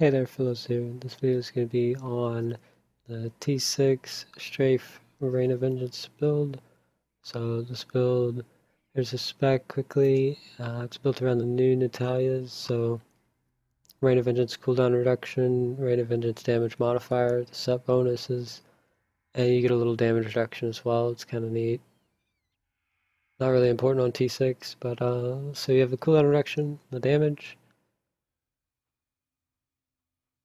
Hey there, fellows here. This video is going to be on the T6 Strafe Rain of Vengeance build. So this build, here's a spec quickly. It's built around the new Natalias. So Rain of Vengeance cooldown reduction, Rain of Vengeance damage modifier, the set bonuses, and you get a little damage reduction as well. It's kind of neat. Not really important on T6, but so you have the cooldown reduction, the damage.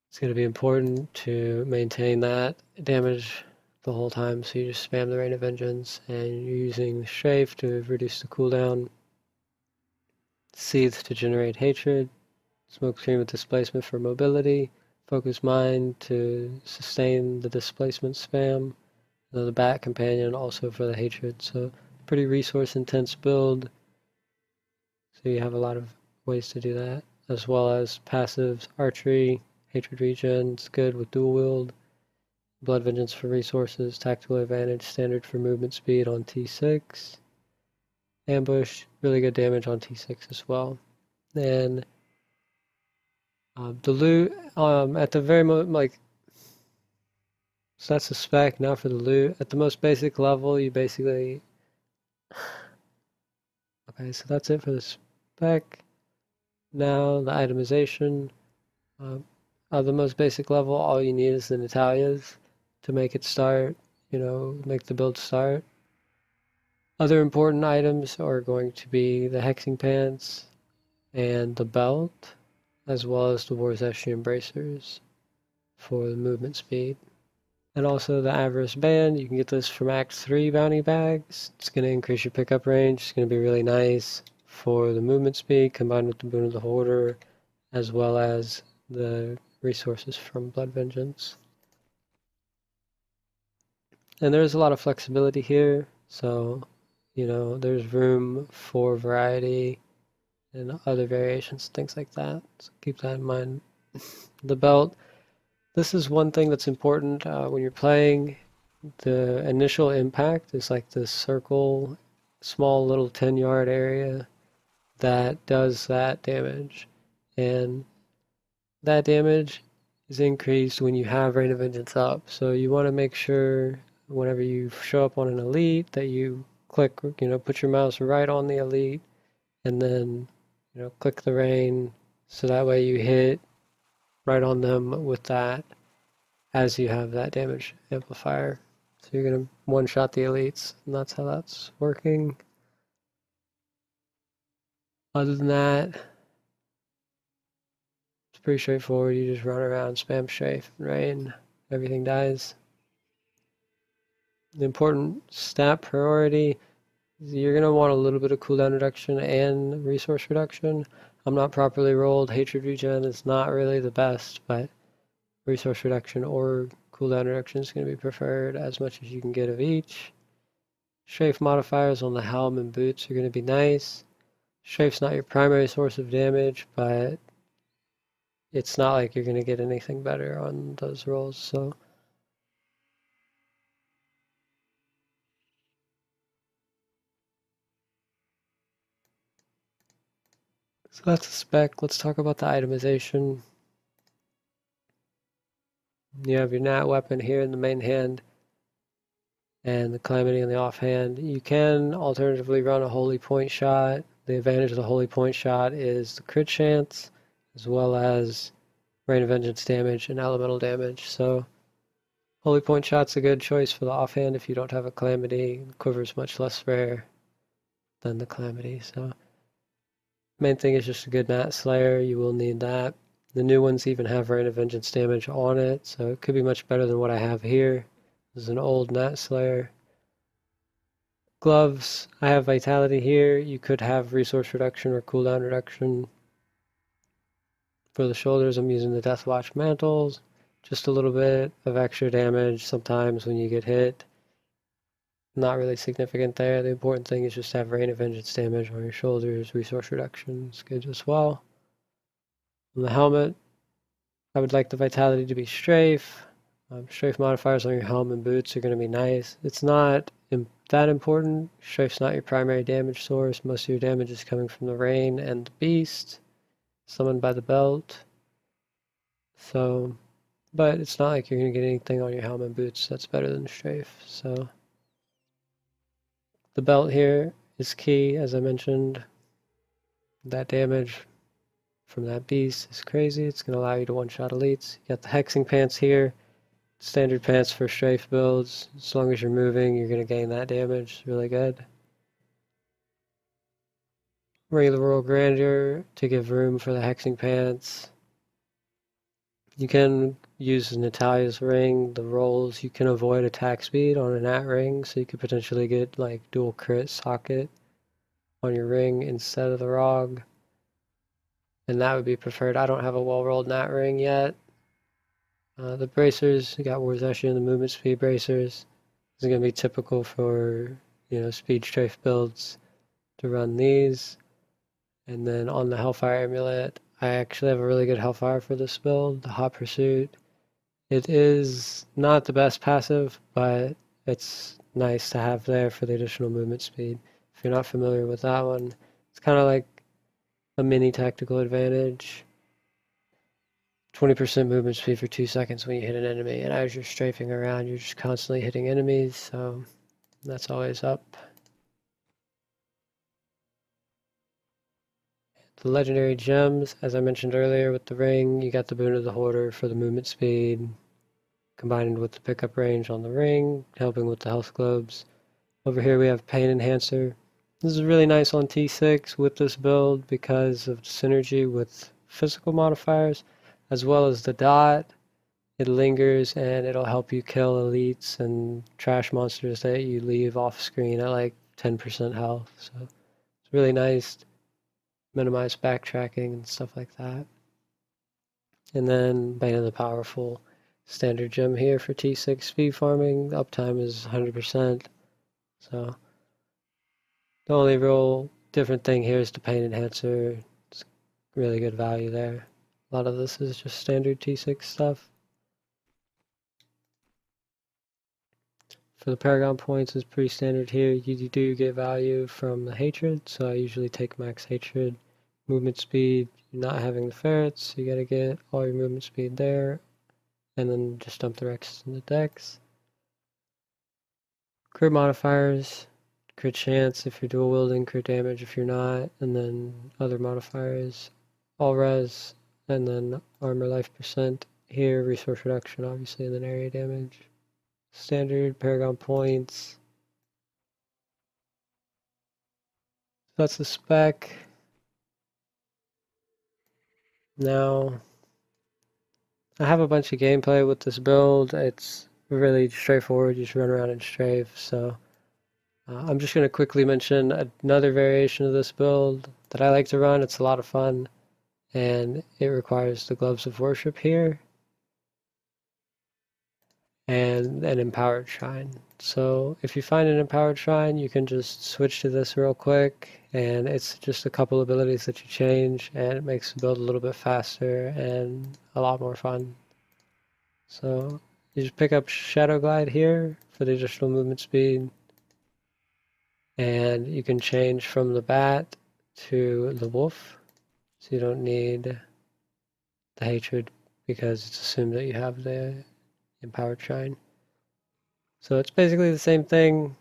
It's going to be important to maintain that damage the whole time, so you just spam the Rain of Vengeance, and you're using the Strafe to reduce the cooldown, Seethe to generate hatred, Smokescreen with displacement for mobility, Focus Mind to sustain the displacement spam, and the Bat Companion also for the hatred. So pretty resource intense build, so you have a lot of ways to do that, as well as passives, archery, hatred regen, it's good with dual wield, blood vengeance for resources, tactical advantage, standard for movement speed on T6, ambush, really good damage on T6 as well. And the loot at the very so that's the spec. Now for the loot, at the most basic level, you basically okay. So that's it for the spec. Now the itemization. At the most basic level, all you need is the Natalias to make it start, make the build start. Other important items are going to be the hexing pants and the belt, as well as the Warzeshi embracers for the movement speed. And also the avarice band, you can get this from Act 3 bounty bags. It's going to increase your pickup range. It's going to be really nice for the movement speed combined with the boon of the hoarder, as well as the resources from blood vengeance. And there's a lot of flexibility here, so there's room for variety and other variations, things like that. So keep that in mind. The belt, this is one thing that's important when you're playing. The initial impact is like this circle, small little 10-yard area that does that damage. And that damage is increased when you have Rain of Vengeance up. So you want to make sure whenever you show up on an elite that you click, put your mouse right on the elite and then, click the rain so that way you hit right on them with that as you have that damage amplifier. So you're going to one-shot the elites, and that's how that's working. Other than that, it's pretty straightforward. You just run around, spam strafe, and rain, everything dies. The important stat priority is you're going to want a little bit of cooldown reduction and resource reduction. I'm not properly rolled. Hatred regen is not really the best, but resource reduction or cooldown reduction is going to be preferred as much as you can get of each. Strafe modifiers on the helm and boots are going to be nice. Strafe's not your primary source of damage, but it's not like you're going to get anything better on those rolls, so that's the spec. Let's talk about the itemization. You have your nat weapon here in the main hand and the calamity in the offhand. You can alternatively run a holy point shot. The advantage of the holy point shot is the crit chance, as well as Rain of Vengeance damage and elemental damage. So holy point shot's a good choice for the offhand if you don't have a calamity. The quiver's much less rare than the calamity. So main thing is just a good Nat Slayer. You will need that. The new ones even have Rain of Vengeance damage on it, so it could be much better than what I have here. This is an old Nat Slayer. Gloves, I have Vitality here. You could have resource reduction or cooldown reduction. For the shoulders, I'm using the Deathwatch mantles. Just a little bit of extra damage sometimes when you get hit. Not really significant there. The important thing is just to have Rain of Vengeance damage on your shoulders. Resource reduction is good as well. On the helmet, I would like the Vitality to be Strafe. Strafe modifiers on your helmet and boots are going to be nice. It's not that important. Strafe's not your primary damage source. Most of your damage is coming from the Rain and the Beast, summoned by the belt. So, but it's not like you're going to get anything on your helmet and boots that's better than Strafe. So the belt here is key, as I mentioned. That damage from that beast is crazy. It's going to allow you to one-shot elites. You got the hexing pants here. Standard pants for Strafe builds. As long as you're moving, you're going to gain that damage. It's really good. Ring of the Royal Grandeur to give room for the hexing pants. You can use Natalia's ring, the rolls. You can avoid attack speed on an at ring, so you could potentially get like dual crit socket on your ring instead of the RoV. And that would be preferred. I don't have a well-rolled nat ring yet. The bracers, you got Warzeshian, the movement speed bracers. This is going to be typical for, speed strafe builds to run these. And then on the Hellfire Amulet, I actually have a really good Hellfire for this build, the Hot Pursuit. It is not the best passive, but it's nice to have there for the additional movement speed. If you're not familiar with that one, it's kind of like a mini tactical advantage. 20% movement speed for 2 seconds when you hit an enemy, and as you're strafing around, you're just constantly hitting enemies, so that's always up. The legendary gems, as I mentioned earlier with the ring, you got the Boon of the Hoarder for the movement speed, combined with the pickup range on the ring, helping with the health globes. Over here we have Pain Enhancer. This is really nice on T6 with this build because of synergy with physical modifiers, as well as the dot. It lingers and it'll help you kill elites and trash monsters that you leave off screen at like 10% health. So it's really nice. Minimize backtracking and stuff like that. And then Bane of the Powerful, standard gem here for T6 speed farming. The uptime is 100%. So the only real different thing here is the Pain Enhancer. It's really good value there. A lot of this is just standard T6 stuff. For the paragon points, is pretty standard here. You do get value from the hatred, so I usually take max hatred. Movement speed, you're not having the ferrets, so you gotta get all your movement speed there, and then just dump the Rex in the decks. Crit modifiers, crit chance if you're dual wielding, crit damage if you're not, and then other modifiers, all res, and then armor life percent. Here, resource reduction, obviously, and then area damage. Standard paragon points. That's the spec. Now, I have a bunch of gameplay with this build. It's really straightforward. You just run around and strafe. So I'm just going to quickly mention another variation of this build that I like to run. It's a lot of fun, and it requires the Gloves of Worship here and an Empowered Shrine. So if you find an Empowered Shrine, you can just switch to this real quick, and it's just a couple abilities that you change, and it makes the build a little bit faster and a lot more fun. So you just pick up Shadow Glide here for the additional movement speed, and you can change from the bat to the wolf, so you don't need the hatred because it's assumed that you have the Empowered Shrine. So it's basically the same thing,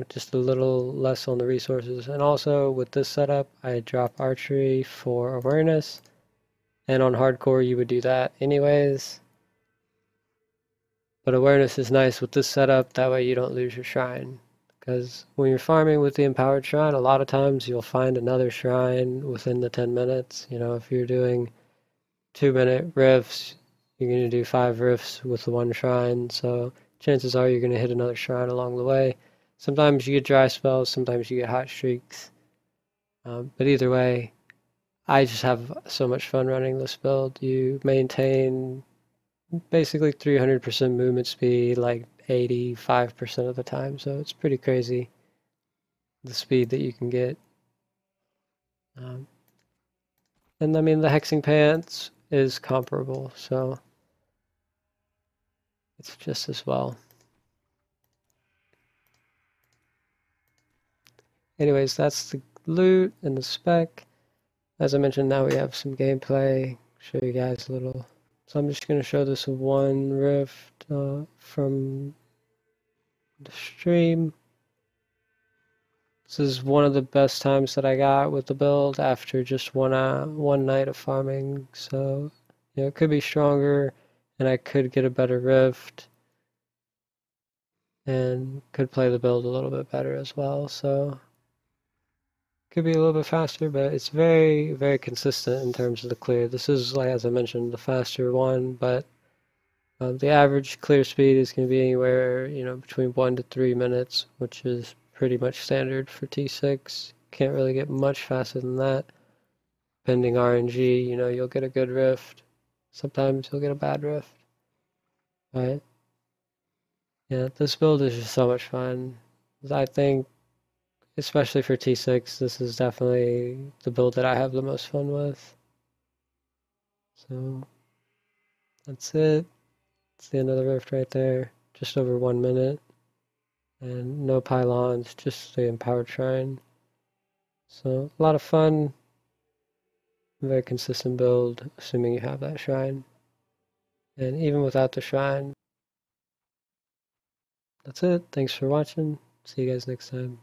just a little less on the resources. And also with this setup, I drop archery for awareness, and on hardcore you would do that anyways. But awareness is nice with this setup, that way you don't lose your shrine. Because when you're farming with the Empowered Shrine, a lot of times you'll find another shrine within the 10 minutes. If you're doing 2-minute rifts, you're going to do 5 rifts with the one shrine, so chances are you're going to hit another shrine along the way. Sometimes you get dry spells, sometimes you get hot streaks. But either way, I just have so much fun running this build. You maintain basically 300% movement speed, like 85% of the time, so it's pretty crazy the speed that you can get. And I mean, the hexing pants is comparable, so it's just as well. Anyways, that's the loot and the spec. As I mentioned, now we have some gameplay. Show you guys a little So I'm just going to show this one rift from the stream. This is one of the best times that I got with the build after just one night of farming. So it could be stronger, and I could get a better rift, and could play the build a little bit better as well. So could be a little bit faster, but it's very, very consistent in terms of the clear. This is, like as I mentioned, the faster one, but the average clear speed is going to be anywhere, between 1 to 3 minutes, which is pretty much standard for T6. Can't really get much faster than that. Pending RNG, you'll get a good rift. Sometimes you'll get a bad rift. Right? Yeah, this build is just so much fun. I think, especially for T6, this is definitely the build that I have the most fun with. So, that's it. It's the end of the rift right there. Just over 1 minute. And no pylons, just the empowered shrine. So, a lot of fun. Very consistent build, assuming you have that shrine. And even without the shrine, that's it. Thanks for watching. See you guys next time.